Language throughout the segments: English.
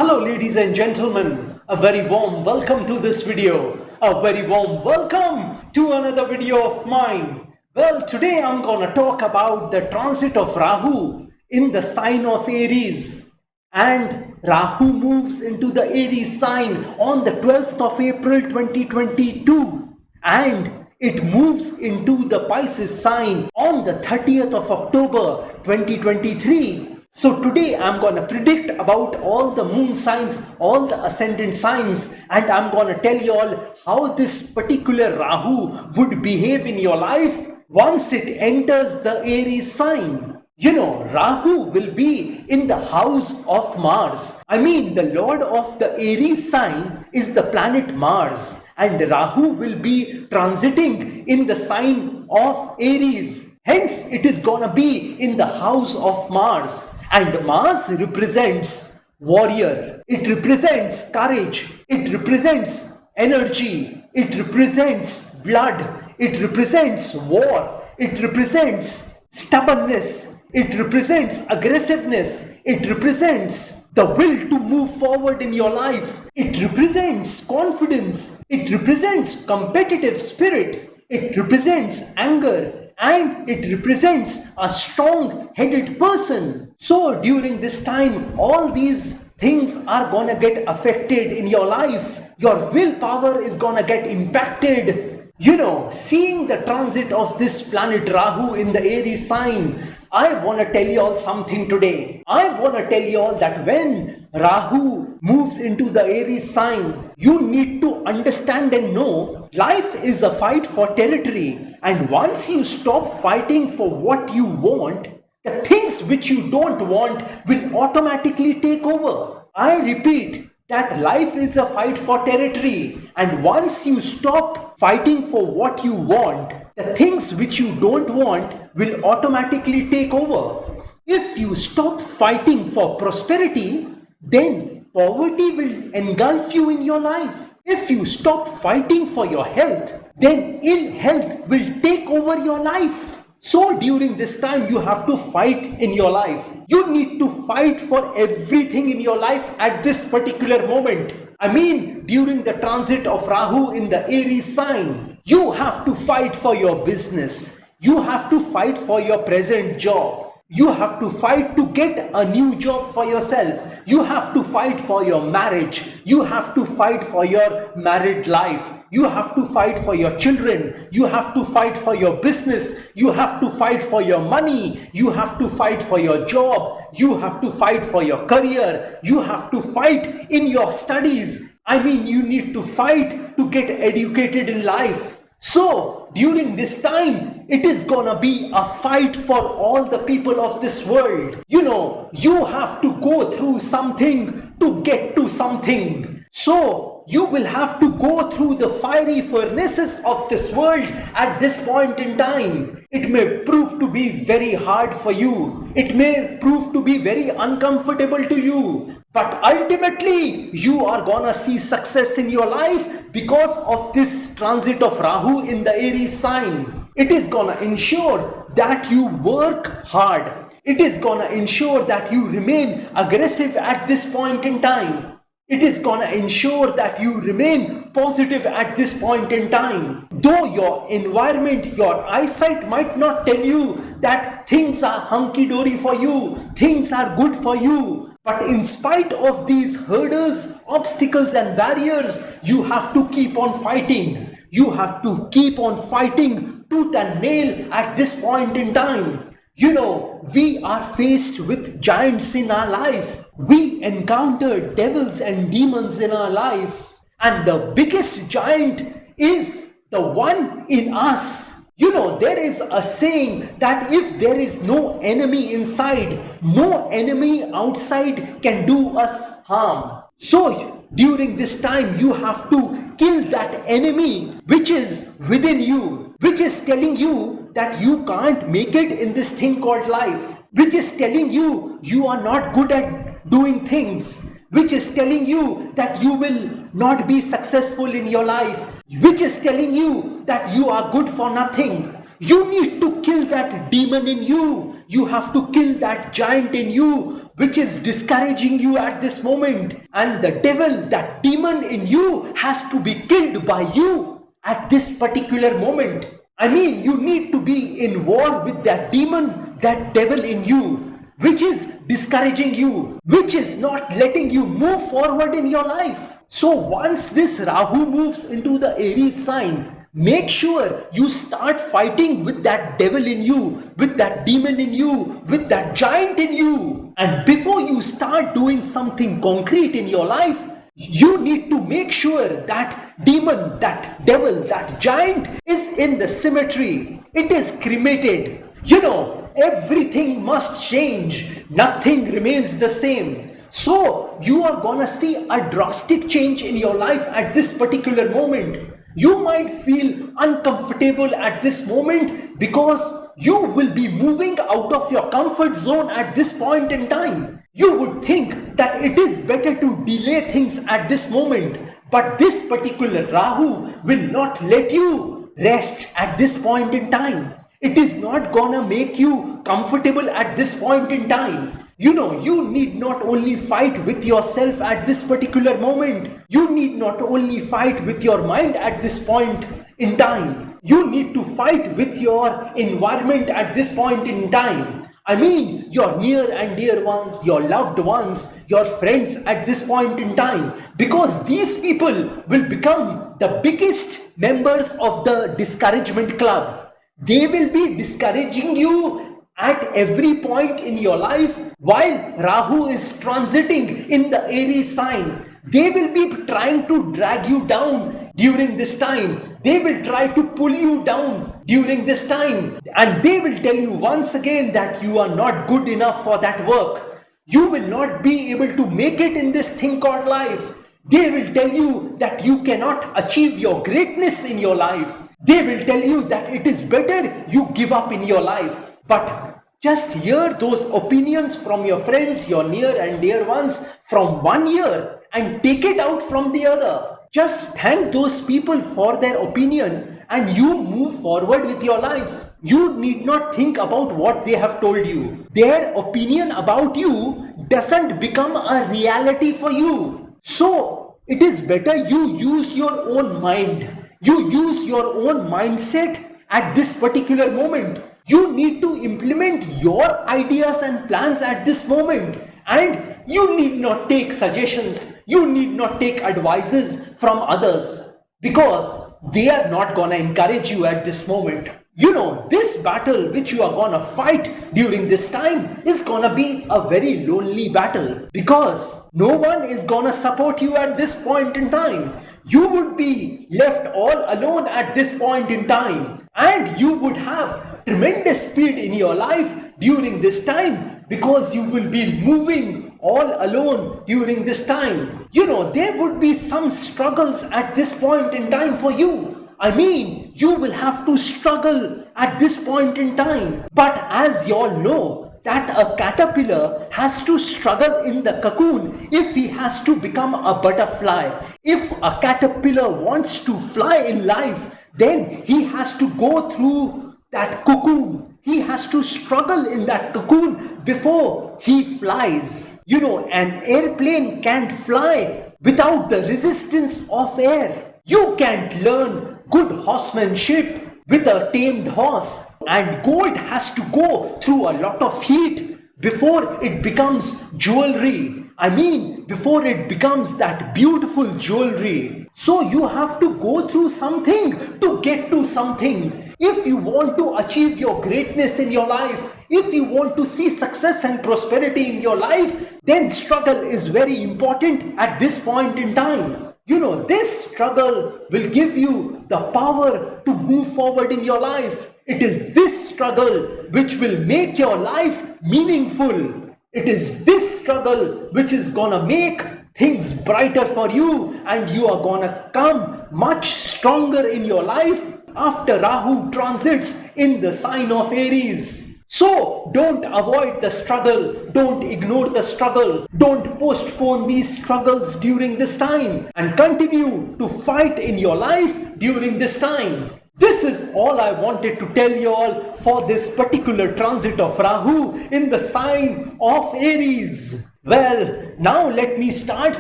Hello ladies and gentlemen, a very warm welcome to this video. A very warm welcome to another video of mine. Well, today I'm gonna talk about the transit of Rahu in the sign of Aries. And Rahu moves into the Aries sign on the 12th of April 2022. And it moves into the Pisces sign on the 30th of October 2023. So today I'm going to predict about all the moon signs, all the ascendant signs, and I'm going to tell you all how this particular Rahu would behave in your life once it enters the Aries sign. You know, Rahu will be in the house of Mars. I mean, the lord of the Aries sign is the planet Mars, and Rahu will be transiting in the sign of Aries. Hence, it is gonna be in the house of Mars. And Mars represents warrior. It represents courage. It represents energy. It represents blood. It represents war. It represents stubbornness. It represents aggressiveness. It represents the will to move forward in your life. It represents confidence. It represents competitive spirit. It represents anger. And it represents a strong-headed person. So during this time, all these things are gonna get affected in your life. Your willpower is gonna get impacted. You know, seeing the transit of this planet Rahu in the Aries sign, I want to tell you all something today. I want to tell you all that when Rahu moves into the Aries sign, you need to understand and know life is a fight for territory. And once you stop fighting for what you want, the things which you don't want will automatically take over. I repeat that life is a fight for territory. And once you stop fighting for what you want, the things which you don't want will automatically take over. If you stop fighting for prosperity, then poverty will engulf you in your life. If you stop fighting for your health, then ill health will take over your life. So during this time, you have to fight in your life. You need to fight for everything in your life at this particular moment. I mean, during the transit of Rahu in the Aries sign, you have to fight for your business. You have to fight for your present job. You have to fight to get a new job for yourself. You have to fight for your marriage. You have to fight for your married life. You have to fight for your children. You have to fight for your business. You have to fight for your money. You have to fight for your job. You have to fight for your career. You have to fight in your studies. I mean, you need to fight to get educated in life. So, during this time, it is gonna be a fight for all the people of this world. You know, you have to go through something to get to something. So, you will have to go through the fiery furnaces of this world at this point in time. It may prove to be very hard for you. It may prove to be very uncomfortable to you. But ultimately, you are gonna see success in your life because of this transit of Rahu in the Aries sign. It is gonna ensure that you work hard. It is gonna ensure that you remain aggressive at this point in time. It is gonna ensure that you remain positive at this point in time. Though your environment, your eyesight might not tell you that things are hunky-dory for you, things are good for you. But in spite of these hurdles, obstacles and barriers, you have to keep on fighting. You have to keep on fighting tooth and nail at this point in time. You know, we are faced with giants in our life. We encounter devils and demons in our life. And the biggest giant is the one in us. You know, there is a saying that if there is no enemy inside, no enemy outside can do us harm. So, during this time, you have to kill that enemy which is within you, which is telling you that you can't make it in this thing called life, which is telling you you are not good at doing things, which is telling you that you will not be successful in your life, which is telling you that you are good for nothing. You need to kill that demon in you. You have to kill that giant in you which is discouraging you at this moment. And the devil, that demon in you, has to be killed by you at this particular moment. I mean, you need to be in war with that demon, that devil in you, which is discouraging you, which is not letting you move forward in your life. So once this Rahu moves into the Aries sign, make sure you start fighting with that devil in you, with that demon in you, with that giant in you. And before you start doing something concrete in your life, you need to make sure that demon, that devil, that giant is in the cemetery. It is cremated. You know, everything must change. Nothing remains the same. So you are gonna see a drastic change in your life at this particular moment. You might feel uncomfortable at this moment because you will be moving out of your comfort zone at this point in time. You would think that it is better to delay things at this moment, but this particular Rahu will not let you rest at this point in time. It is not gonna make you comfortable at this point in time. You know, you need not only fight with yourself at this particular moment. You need not only fight with your mind at this point in time. You need to fight with your environment at this point in time. I mean, your near and dear ones, your loved ones, your friends at this point in time. Because these people will become the biggest members of the discouragement club. They will be discouraging you at every point in your life while Rahu is transiting in the Aries sign. They will be trying to drag you down during this time. They will try to pull you down during this time. And they will tell you once again that you are not good enough for that work. You will not be able to make it in this thing called life. They will tell you that you cannot achieve your greatness in your life. They will tell you that it is better you give up in your life. But just hear those opinions from your friends, your near and dear ones from one ear and take it out from the other. Just thank those people for their opinion and you move forward with your life. You need not think about what they have told you. Their opinion about you doesn't become a reality for you. So it is better you use your own mind. You use your own mindset at this particular moment. You need to implement your ideas and plans at this moment. And you need not take suggestions. You need not take advices from others because they are not gonna encourage you at this moment. You know, this battle which you are gonna fight during this time is gonna be a very lonely battle because no one is gonna support you at this point in time. You would be left all alone at this point in time and you would have tremendous speed in your life during this time because you will be moving all alone during this time. You know, there would be some struggles at this point in time for you. I mean, you will have to struggle at this point in time. But as you all know, that a caterpillar has to struggle in the cocoon if he has to become a butterfly. If a caterpillar wants to fly in life, then he has to go through that cocoon. He has to struggle in that cocoon before he flies. You know, an airplane can't fly without the resistance of air. You can't learn good horsemanship with a tamed horse. And gold has to go through a lot of heat before it becomes jewelry. I mean, before it becomes that beautiful jewelry. So you have to go through something to get to something. If you want to achieve your greatness in your life, if you want to see success and prosperity in your life, then struggle is very important at this point in time. You know, this struggle will give you the power to move forward in your life. It is this struggle which will make your life meaningful. It is this struggle which is gonna make things brighter for you and you are gonna come much stronger in your life after Rahu transits in the sign of Aries. So don't avoid the struggle, don't ignore the struggle, don't postpone these struggles during this time and continue to fight in your life during this time. This is all I wanted to tell you all for this particular transit of Rahu in the sign of Aries. Well, now let me start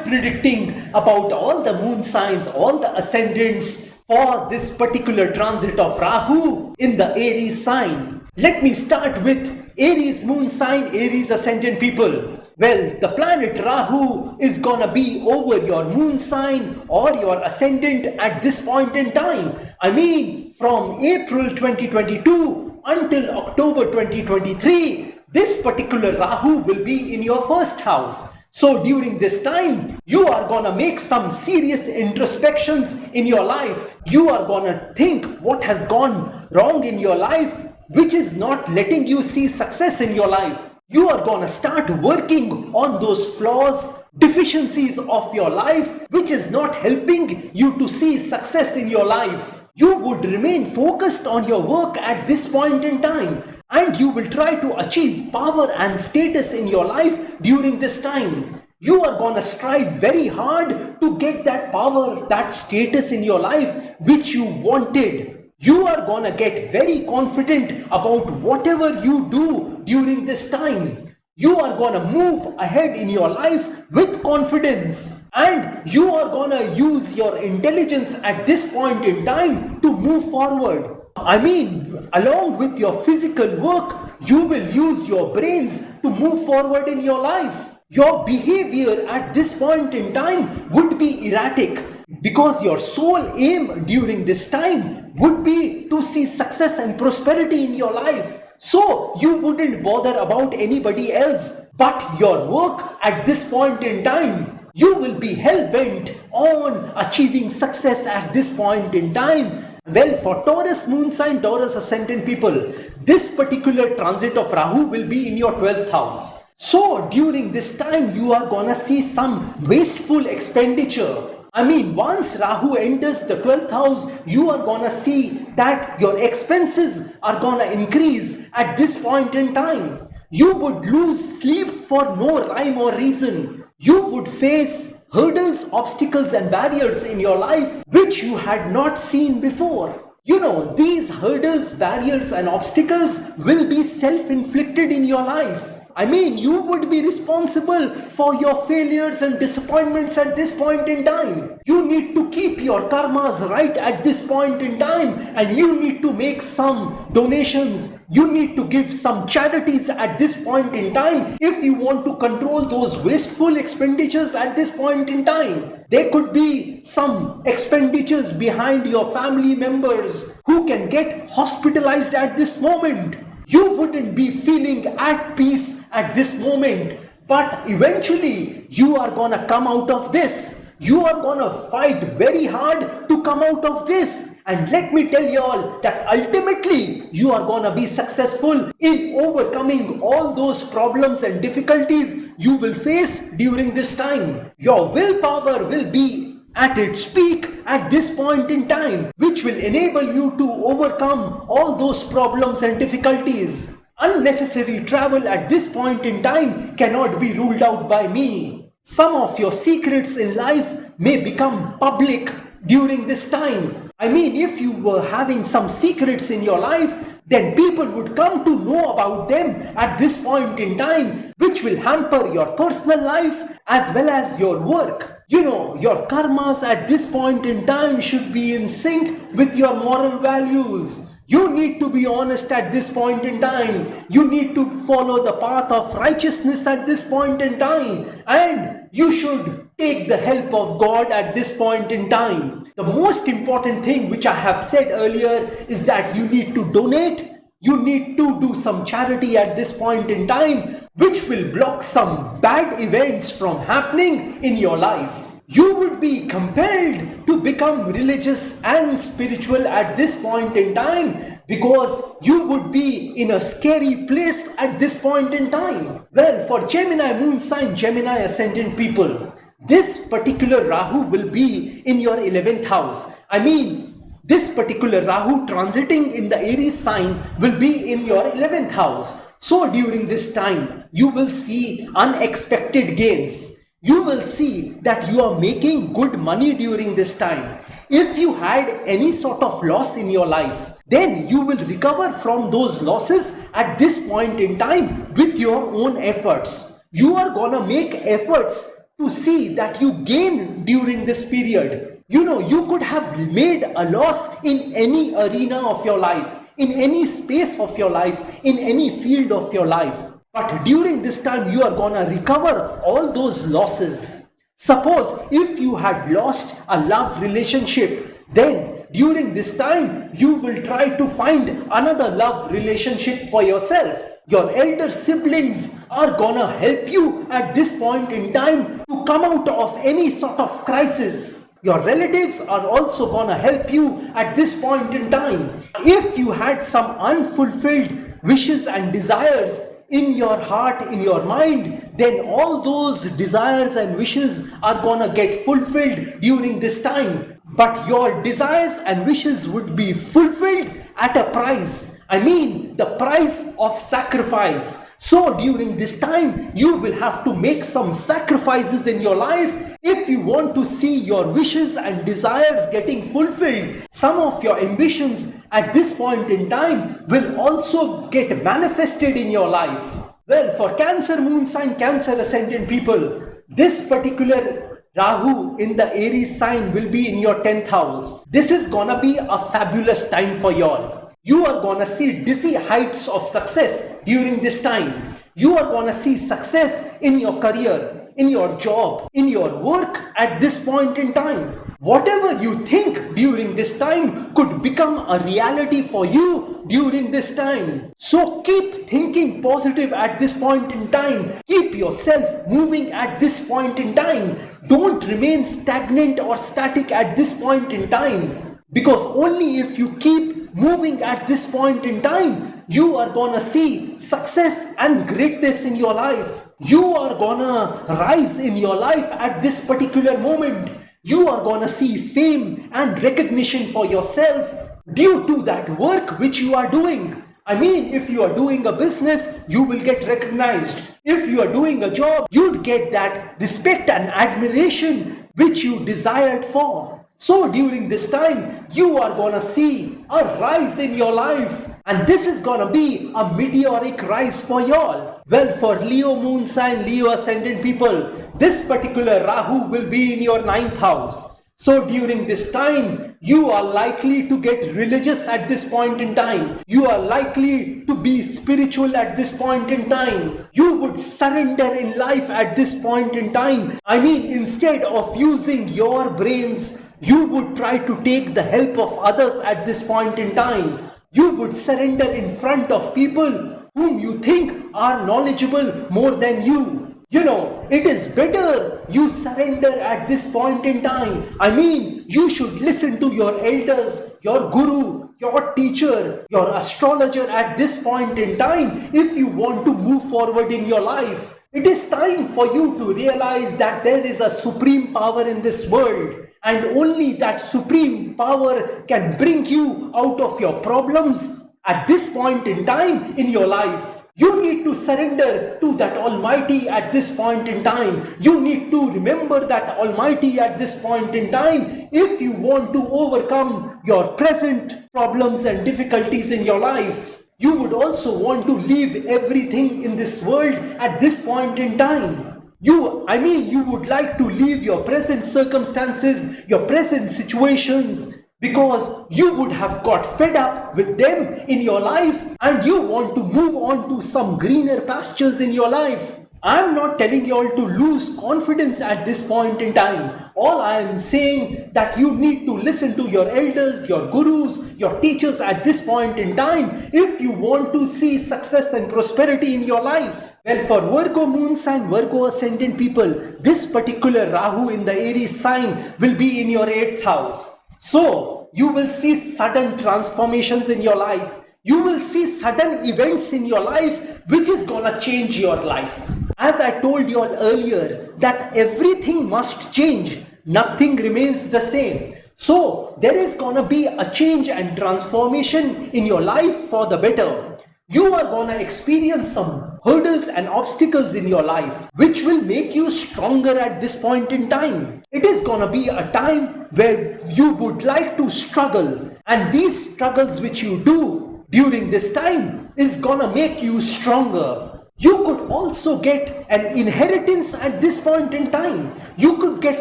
predicting about all the moon signs, all the ascendants for this particular transit of Rahu in the Aries sign. Let me start with Aries moon sign, Aries ascendant people. Well, the planet Rahu is gonna be over your moon sign or your ascendant at this point in time. I mean, from April 2022 until October 2023, this particular Rahu will be in your first house. So during this time, you are gonna make some serious introspections in your life. You are gonna think what has gone wrong in your life, which is not letting you see success in your life. You are gonna start working on those flaws, deficiencies of your life, which is not helping you to see success in your life. You would remain focused on your work at this point in time, and you will try to achieve power and status in your life during this time. You are gonna strive very hard to get that power, that status in your life which you wanted. You are gonna get very confident about whatever you do during this time. You are gonna move ahead in your life with confidence, and you are gonna use your intelligence at this point in time to move forward. I mean, along with your physical work, you will use your brains to move forward in your life. Your behavior at this point in time would be erratic, because your sole aim during this time would be to see success and prosperity in your life. So you wouldn't bother about anybody else but your work at this point in time. You will be hell-bent on achieving success at this point in time. Well, for Taurus moon sign, Taurus ascendant people, this particular transit of Rahu will be in your 12th house. So during this time, you are gonna see some wasteful expenditure. I mean, once Rahu enters the 12th house, you are gonna see that your expenses are gonna increase at this point in time. You would lose sleep for no rhyme or reason. You would face hurdles, obstacles and barriers in your life which you had not seen before. You know, these hurdles, barriers and obstacles will be self-inflicted in your life. I mean, you would be responsible for your failures and disappointments at this point in time. You need to keep your karmas right at this point in time, and you need to make some donations. You need to give some charities at this point in time if you want to control those wasteful expenditures at this point in time. There could be some expenditures behind your family members who can get hospitalized at this moment. You wouldn't be feeling at peace at this moment, but eventually you are gonna come out of this. You are gonna fight very hard to come out of this. And let me tell you all that ultimately you are gonna be successful in overcoming all those problems and difficulties you will face during this time. Your willpower will be at its peak at this point in time, which will enable you to overcome all those problems and difficulties. Unnecessary travel at this point in time cannot be ruled out by me. Some of your secrets in life may become public during this time. I mean, if you were having some secrets in your life, then people would come to know about them at this point in time, which will hamper your personal life as well as your work. You know, your karmas at this point in time should be in sync with your moral values. You need to be honest at this point in time. You need to follow the path of righteousness at this point in time. And you should take the help of God at this point in time. The most important thing which I have said earlier is that you need to donate. You need to do some charity at this point in time, which will block some bad events from happening in your life. You would be compelled to become religious and spiritual at this point in time, because you would be in a scary place at this point in time. Well, for Gemini moon sign, Gemini ascendant people, this particular Rahu will be in your 11th house. I mean, this particular Rahu transiting in the Aries sign will be in your 11th house. So during this time, you will see unexpected gains. You will see that you are making good money during this time. If you had any sort of loss in your life, then you will recover from those losses at this point in time with your own efforts. You are gonna make efforts to see that you gain during this period. You could have made a loss in any arena of your life, in any space of your life, in any field of your life. But during this time, you are gonna recover all those losses. Suppose if you had lost a love relationship, then during this time, you will try to find another love relationship for yourself. Your elder siblings are gonna help you at this point in time to come out of any sort of crisis. Your relatives are also gonna help you at this point in time. If you had some unfulfilled wishes and desires in your heart, in your mind, then all those desires and wishes are gonna get fulfilled during this time. But your desires and wishes would be fulfilled at a price. I mean, the price of sacrifice. So during this time, you will have to make some sacrifices in your life if you want to see your wishes and desires getting fulfilled. Some of your ambitions at this point in time will also get manifested in your life. Well, for Cancer moon sign, Cancer ascendant people, this particular Rahu in the Aries sign will be in your 10th house. This is gonna be a fabulous time for y'all. You are gonna see dizzy heights of success during this time. You are gonna see success in your career, in your job, in your work at this point in time. Whatever you think during this time could become a reality for you during this time. So keep thinking positive at this point in time. Keep yourself moving at this point in time. Don't remain stagnant or static at this point in time. Because only if you keep moving at this point in time, you are gonna see success and greatness in your life. You are gonna rise in your life at this particular moment. You are gonna see fame and recognition for yourself due to that work which you are doing. I mean, if you are doing a business, you will get recognized. If you are doing a job, you'd get that respect and admiration which you desired for. So during this time, you are gonna see a rise in your life. And this is gonna be a meteoric rise for y'all. Well, for Leo moon sign, Leo ascendant people, this particular Rahu will be in your 9th house. So during this time, you are likely to get religious at this point in time. You are likely to be spiritual at this point in time. You would surrender in life at this point in time. I mean, instead of using your brains, you would try to take the help of others at this point in time. You would surrender in front of people whom you think are knowledgeable more than you. It is better you surrender at this point in time. I mean, you should listen to your elders, your guru, your teacher, your astrologer at this point in time if you want to move forward in your life. It is time for you to realize that there is a supreme power in this world. And only that supreme power can bring you out of your problems at this point in time in your life. You need to surrender to that Almighty at this point in time. You need to remember that Almighty at this point in time if you want to overcome your present problems and difficulties in your life. You would also want to leave everything in this world at this point in time. You would like to leave your present circumstances, your present situations, because you would have got fed up with them in your life and you want to move on to some greener pastures in your life. I'm not telling you all to lose confidence at this point in time. All I am saying that you need to listen to your elders, your gurus, your teachers at this point in time if you want to see success and prosperity in your life. Well, for Virgo moon sign, Virgo ascendant people, this particular Rahu in the Aries sign will be in your 8th house. So, you will see sudden transformations in your life. You will see sudden events in your life which is gonna change your life. As I told you all earlier that everything must change. Nothing remains the same. So, there is gonna be a change and transformation in your life for the better. You are gonna experience some hurdles and obstacles in your life which will make you stronger at this point in time. It is gonna be a time where you would like to struggle, and these struggles which you do during this time is gonna make you stronger. You could also get an inheritance at this point in time. You could get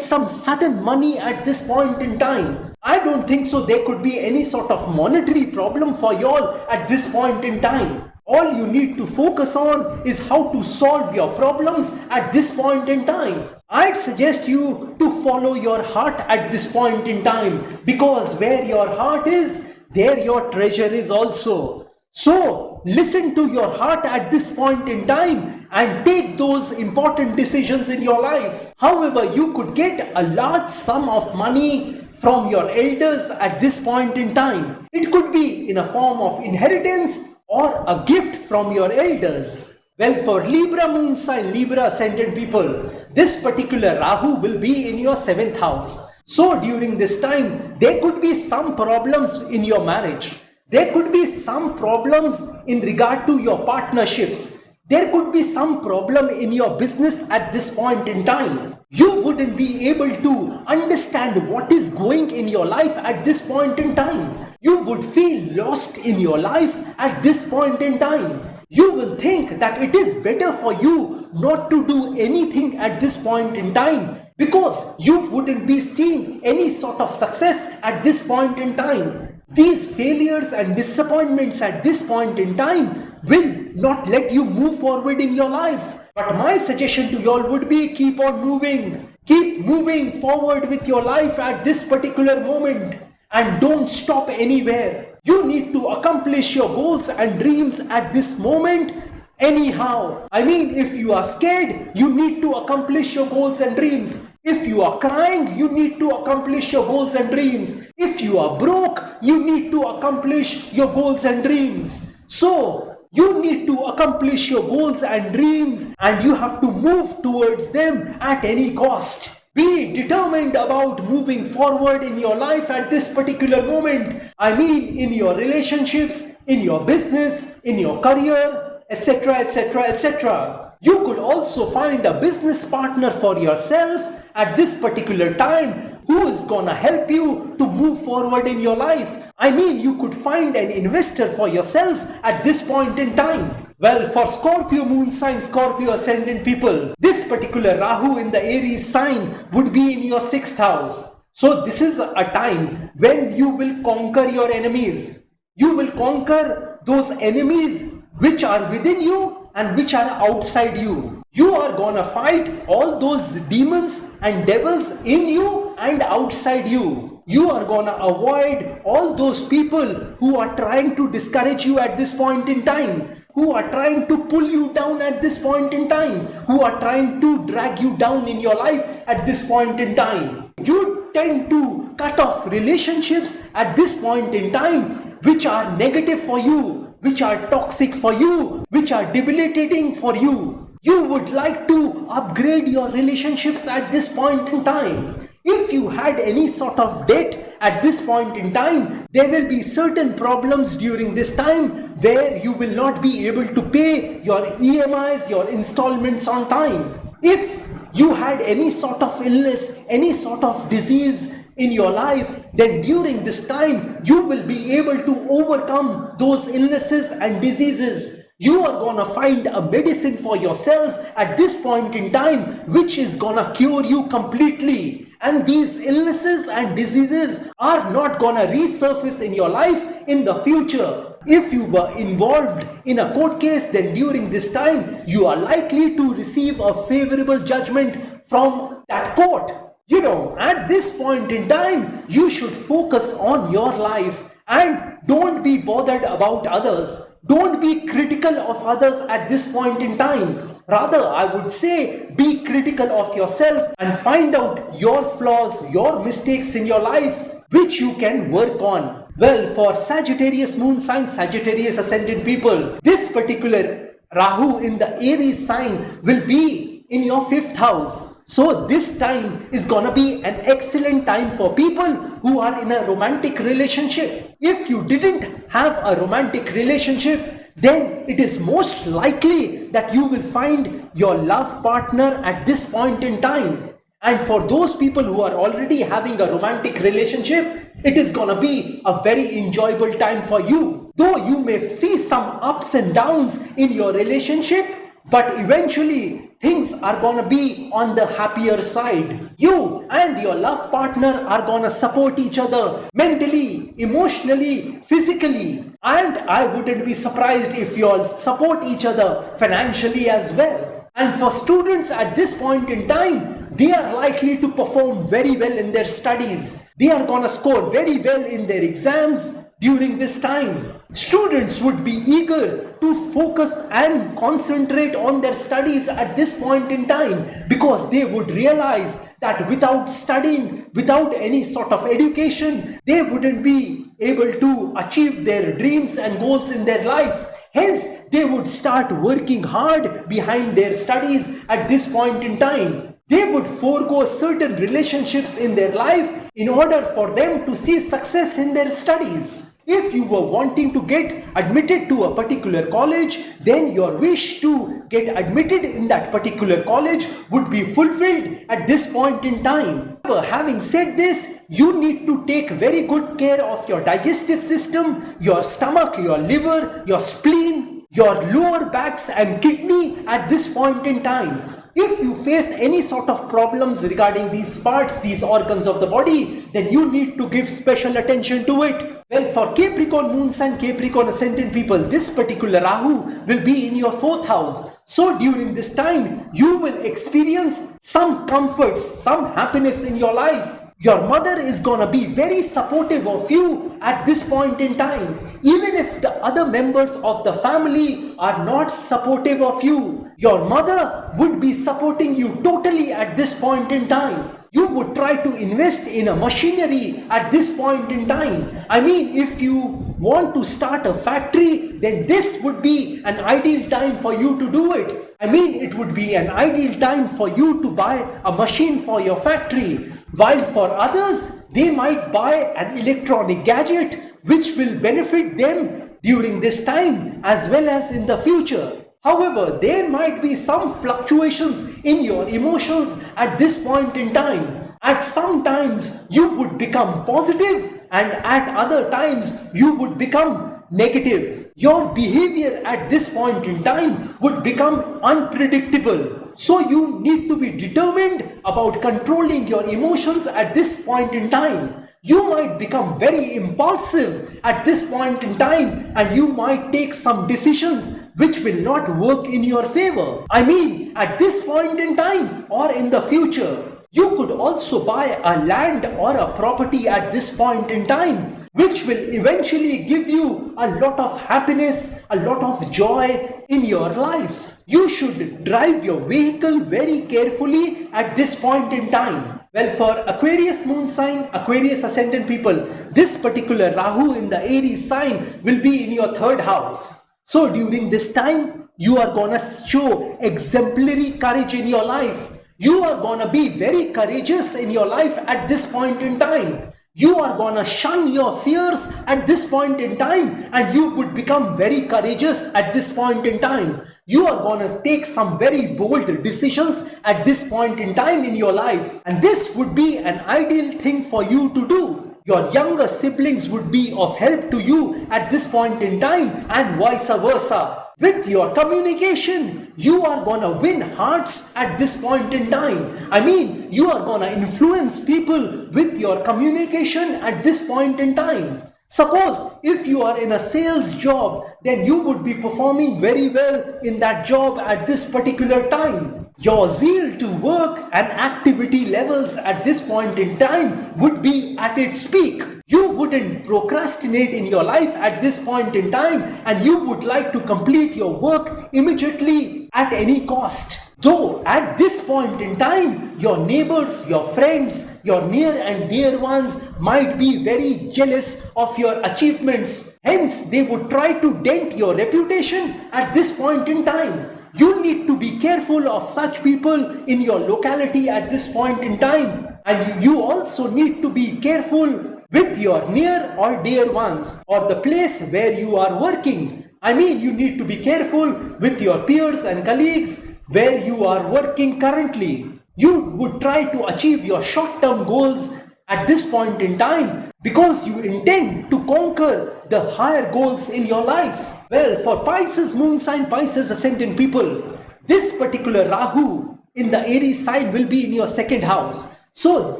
some sudden money at this point in time. I don't think so there could be any sort of monetary problem for y'all at this point in time. All you need to focus on is how to solve your problems at this point in time. I'd suggest you to follow your heart at this point in time, because where your heart is, there your treasure is also. So listen to your heart at this point in time and take those important decisions in your life. However, you could get a large sum of money from your elders at this point in time. It could be in a form of inheritance or a gift from your elders. Well, for Libra moon sign, Libra ascendant people, this particular Rahu will be in your 7th house. So during this time, there could be some problems in your marriage. There could be some problems in regard to your partnerships. There could be some problem in your business at this point in time. You wouldn't be able to understand what is going in your life at this point in time. You would feel lost in your life at this point in time. You will think that it is better for you not to do anything at this point in time, because you wouldn't be seeing any sort of success at this point in time. These failures and disappointments at this point in time will not let you move forward in your life. But my suggestion to you all would be, keep on moving. Keep moving forward with your life at this particular moment, and don't stop anywhere. You need to accomplish your goals and dreams at this moment anyhow. I mean, if you are scared, you need to accomplish your goals and dreams. If you are crying, you need to accomplish your goals and dreams. If you are broke, you need to accomplish your goals and dreams. So, you need to accomplish your goals and dreams, and you have to move towards them at any cost. Be determined about moving forward in your life at this particular moment. I mean, in your relationships, in your business, in your career, etc., etc., etc. You could also find a business partner for yourself at this particular time who is gonna help you to move forward in your life. I mean, you could find an investor for yourself at this point in time. Well, for Scorpio moon sign, Scorpio ascendant people, this particular Rahu in the Aries sign would be in your 6th house. So this is a time when you will conquer your enemies. You will conquer those enemies which are within you and which are outside you. You are gonna fight all those demons and devils in you and outside you. You are gonna avoid all those people who are trying to discourage you at this point in time, who are trying to pull you down at this point in time, who are trying to drag you down in your life at this point in time. You tend to cut off relationships at this point in time which are negative for you, which are toxic for you, which are debilitating for you. You would like to upgrade your relationships at this point in time. If you had any sort of debt at this point in time, there will be certain problems during this time where you will not be able to pay your EMIs, your installments on time. If you had any sort of illness, any sort of disease in your life, then during this time you will be able to overcome those illnesses and diseases. You are gonna find a medicine for yourself at this point in time which is gonna cure you completely. And these illnesses and diseases are not gonna resurface in your life in the future. If you were involved in a court case, then during this time you are likely to receive a favorable judgment from that court. You know, at this point in time, you should focus on your life and don't be bothered about others. Don't be critical of others at this point in time. Rather, I would say, be critical of yourself and find out your flaws, your mistakes in your life, which you can work on. Well, for Sagittarius moon sign, Sagittarius ascendant people, this particular Rahu in the Aries sign will be in your 5th house. So this time is gonna be an excellent time for people who are in a romantic relationship. If you didn't have a romantic relationship, then it is most likely that you will find your love partner at this point in time. And for those people who are already having a romantic relationship, it is gonna be a very enjoyable time for you. Though you may see some ups and downs in your relationship, but eventually things are gonna be on the happier side. You and your love partner are gonna support each other mentally, emotionally, physically. And I wouldn't be surprised if you all support each other financially as well. And for students at this point in time, they are likely to perform very well in their studies. They are gonna score very well in their exams during this time. Students would be eager to focus and concentrate on their studies at this point in time, because they would realize that without studying, without any sort of education, they wouldn't be able to achieve their dreams and goals in their life. Hence, they would start working hard behind their studies at this point in time. They would forego certain relationships in their life in order for them to see success in their studies. If you were wanting to get admitted to a particular college, then your wish to get admitted in that particular college would be fulfilled at this point in time. However, having said this, you need to take very good care of your digestive system, your stomach, your liver, your spleen, your lower backs and kidney at this point in time. If you face any sort of problems regarding these parts, these organs of the body, then you need to give special attention to it. Well, for Capricorn Moon Sign, Capricorn Ascendant people, this particular Rahu will be in your 4th house. So during this time, you will experience some comforts, some happiness in your life. Your mother is gonna be very supportive of you at this point in time. Even if the other members of the family are not supportive of you, your mother would be supporting you totally at this point in time. You would try to invest in a machinery at this point in time. I mean, if you want to start a factory, then this would be an ideal time for you to do it. I mean, it would be an ideal time for you to buy a machine for your factory. While for others, they might buy an electronic gadget which will benefit them during this time as well as in the future. However, there might be some fluctuations in your emotions at this point in time. At some times, you would become positive, and at other times, you would become negative. Your behavior at this point in time would become unpredictable. So you need to be determined about controlling your emotions at this point in time. You might become very impulsive at this point in time, and you might take some decisions which will not work in your favor. I mean, at this point in time or in the future. You could also buy a land or a property at this point in time, which will eventually give you a lot of happiness, a lot of joy in your life. You should drive your vehicle very carefully at this point in time. Well, for Aquarius Moon Sign, Aquarius Ascendant people, this particular Rahu in the Aries sign will be in your 3rd house. So during this time, you are gonna show exemplary courage in your life. You are gonna be very courageous in your life at this point in time. You are gonna shun your fears at this point in time, and you would become very courageous at this point in time. You are gonna take some very bold decisions at this point in time in your life, and this would be an ideal thing for you to do. Your younger siblings would be of help to you at this point in time, and vice versa. With your communication, you are gonna win hearts at this point in time. I mean, you are gonna influence people with your communication at this point in time. Suppose if you are in a sales job, then you would be performing very well in that job at this particular time. Your zeal to work and activity levels at this point in time would be at its peak. You wouldn't procrastinate in your life at this point in time, and you would like to complete your work immediately at any cost. Though at this point in time, your neighbors, your friends, your near and dear ones might be very jealous of your achievements. Hence, they would try to dent your reputation at this point in time. You need to be careful of such people in your locality at this point in time. And you also need to be careful with your near or dear ones, or the place where you are working. I mean, you need to be careful with your peers and colleagues where you are working currently. You would try to achieve your short-term goals at this point in time because you intend to conquer the higher goals in your life. Well, for Pisces moon sign, Pisces ascendant people, this particular Rahu in the Aries sign will be in your second house. So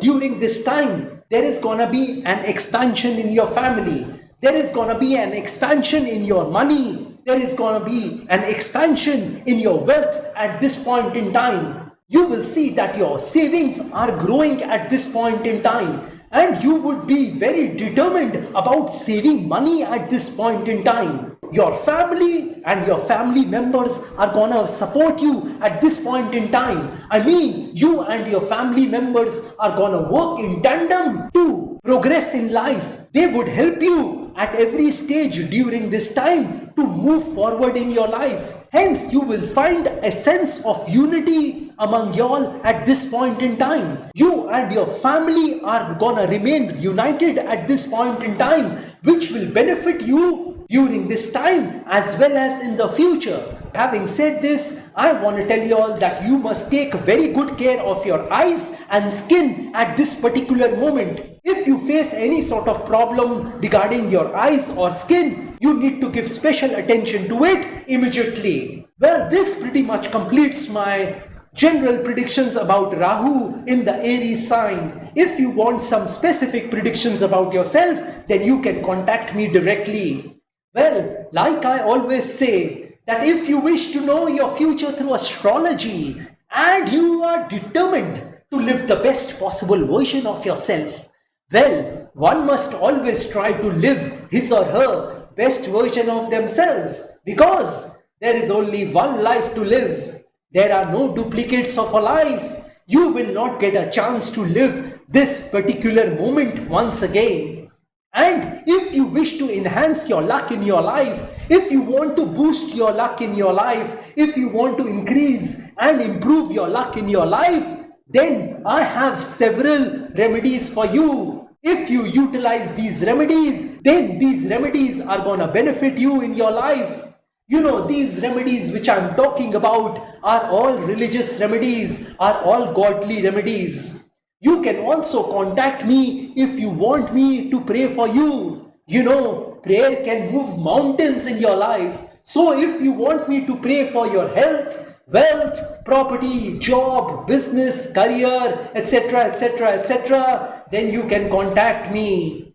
during this time, there is gonna be an expansion in your family. There is gonna be an expansion in your money. There is gonna be an expansion in your wealth at this point in time. You will see that your savings are growing at this point in time, and you would be very determined about saving money at this point in time. Your family and your family members are gonna support you at this point in time. I mean, you and your family members are gonna work in tandem to progress in life. They would help you at every stage during this time to move forward in your life. Hence, you will find a sense of unity among y'all at this point in time. You and your family are gonna remain united at this point in time, which will benefit you during this time as well as in the future. Having said this, I want to tell you all that you must take very good care of your eyes and skin at this particular moment. If you face any sort of problem regarding your eyes or skin, you need to give special attention to it immediately. Well, this pretty much completes my general predictions about Rahu in the Aries sign. If you want some specific predictions about yourself, then you can contact me directly. Well, like I always say, that if you wish to know your future through astrology and you are determined to live the best possible version of yourself, well, one must always try to live his or her best version of themselves, because there is only one life to live. There are no duplicates of a life. You will not get a chance to live this particular moment once again. And if you wish to enhance your luck in your life, if you want to boost your luck in your life, if you want to increase and improve your luck in your life, then I have several remedies for you. If you utilize these remedies, then these remedies are gonna benefit you in your life. You know, these remedies which I'm talking about are all religious remedies, are all godly remedies. You can also contact me if you want me to pray for you. You know, prayer can move mountains in your life. So if you want me to pray for your health, wealth, property, job, business, career, etc., etc., etc., then you can contact me.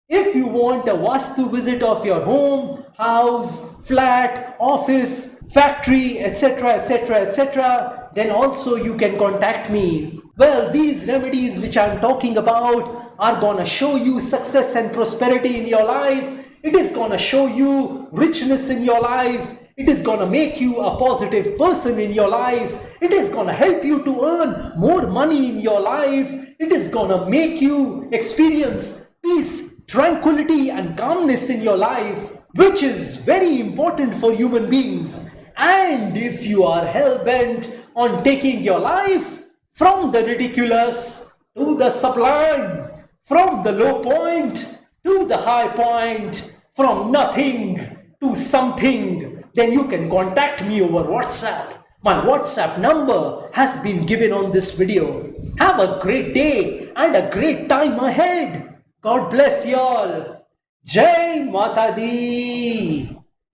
If you want a Vastu visit of your home, house, flat, office, factory, etc., etc., etc., then also you can contact me. Well, these remedies which I'm talking about are gonna show you success and prosperity in your life. It is gonna show you richness in your life. It is gonna make you a positive person in your life. It is gonna help you to earn more money in your life. It is gonna make you experience peace, tranquility and calmness in your life, which is very important for human beings. And if you are hell-bent on taking your life from the ridiculous to the sublime, from the low point to the high point, from nothing to something, then you can contact me over WhatsApp. My WhatsApp number has been given on this video. Have a great day and a great time ahead. God bless you all. Jai Mata Di.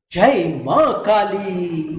Jai Ma Kali.